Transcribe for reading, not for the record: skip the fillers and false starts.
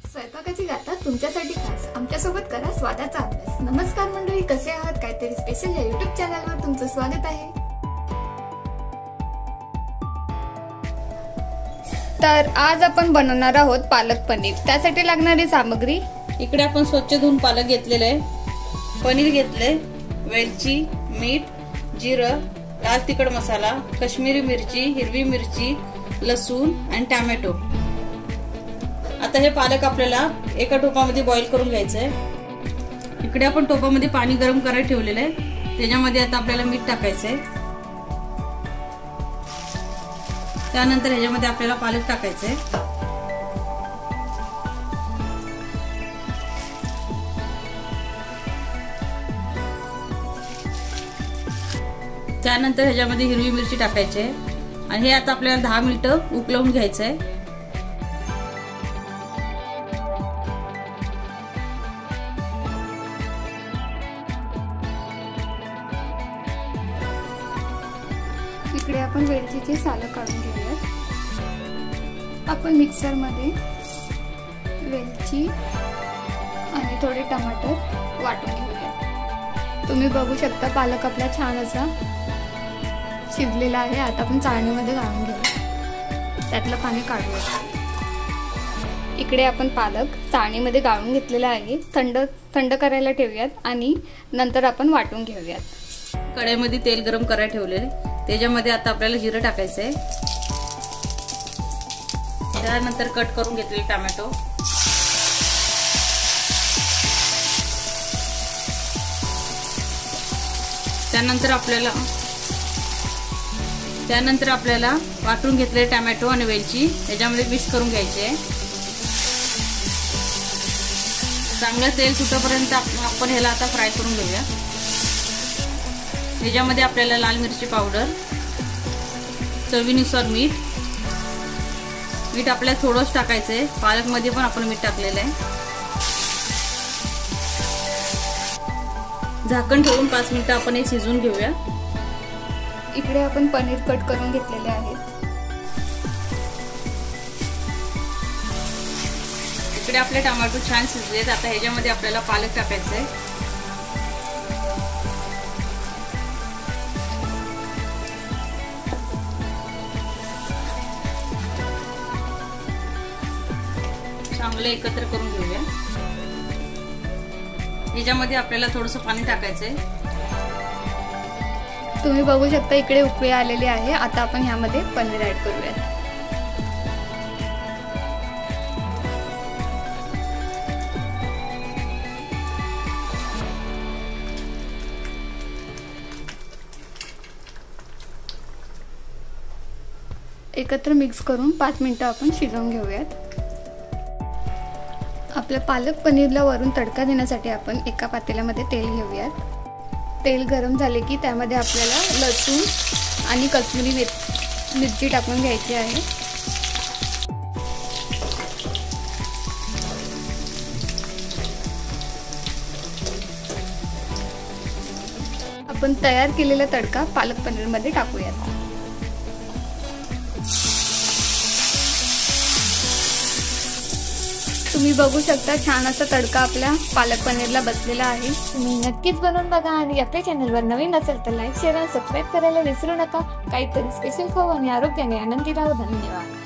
स्वयंपाकाची गाथा तुमच्यासाठी खास आमच्यासोबत करा स्वादाचा अभ्यास। नमस्कार मंडळी, कसे आहात? काहीतरी स्पेशल या युट्यूब चॅनलवर तुमचं स्वागत आहे। तर आज आपण बनवणार आहोत पालक पनीर। त्यासाठी लागणारी सामग्री इकडे आपण स्वच्छ धुवून पालक घेतलेले आहे, पनीर घेतले, वेलची, मीठ, जिरं, लाल तिखट मसाला, काश्मीरी मिरची, हिरवी मिरची, लसूण आणि टोमॅटो। आता हे पालक आपल्याला एका टोपामध्ये बॉईल करून घ्यायचं आहे। इकडे आपण टोपामध्ये पाणी गरम करायला ठेवलेलं आहे, त्याच्यामध्ये आता आपल्याला मीठ टाकायचं आहे। त्यानंतर ह्याच्यामध्ये आपल्याला पालक टाकायचं आहे। त्यानंतर ह्याच्यामध्ये हिरवी मिरची टाकायची आहे आणि हे आता आपल्याला 10 मिनिटं उकळवून घ्यायचं आहे। इकडे आपण वेलचीची सालं काढून घेऊयात। आपण मिक्सर मध्ये वेलची आणि थोडे टमाटर वाटून घेऊया। तुम्ही बघू शकता पालक आपला छान असा शिजलेला आहे। आता आपण चाळणीमध्ये घालून घेऊया, त्यातलं पाणी काढूया। इकडे आपण पालक चाळणीमध्ये गाळून घेतलेला आहे, थंड करायला ठेवूयात आणि नंतर आपण वाटून घेऊयात। कढईमध्ये तेल गरम करायला ठेवलेले, त्याच्यामध्ये आता आपल्याला जिरं टाकायचं आहे। त्यानंतर कट करून घेतलेले टोमॅटो, त्यानंतर आपल्याला वाटून घेतलेले टोमॅटो आणि वेलची त्याच्यामध्ये मिक्स करून घ्यायचे आहे। चांगलं तेल सुटेपर्यंत आपण ह्याला आता फ्राय करून घेऊया। ह्याच्यामध्ये आपल्याला लाल मिरची पावडर, चवीनुसार मीठ आपल्याला थोडंच टाकायचं आहे। पालकमध्ये पण आपण मीठ टाकलेलं आहे। झाकण ठेवून 5 मिनिटं आपण हे शिजवून घेऊया। इकडे आपण पनीर कट करून घेतलेले आहे। इकडे आपले टोमॅटो छान शिजलेत, आता ह्याच्यामध्ये आपल्याला पालक टाकायचं आहे। चांगले एकत्र करून घेऊया। याच्यामध्ये आपल्याला थोडंसं पाणी टाकायचंय। तुम्ही बघू शकता इकडे उकळी आलेली आहे। आता आपण ह्यामध्ये पनीर ऍड करूया। एकत्र मिक्स करून 5 मिनिटं आपण शिजवून घेऊयात। आपल्या पालक पनीरला वरून तडका देण्यासाठी आपण एका पातेल्यामध्ये तेल घेऊयात। तेल गरम झाले की त्यामध्ये आपल्याला लसूण आणि काश्मीरी मिरची टाकून घ्यायची आहे। आपण तयार केलेला तडका पालक पनीर मध्ये टाकूयात। तुम्ही बघू शकता छान असा तडका आपल्या पालक पनीरला बसलेला आहे। तुम्ही नक्कीच बनवून बघा आणि आपल्या चॅनलवर नवीन असेल तर लाईक, शेअर आणि सबस्क्राईब करायला विसरू नका। काहीतरी स्पेशल खाऊ आणि आरोग्याने आनंदी राहू। धन्यवाद।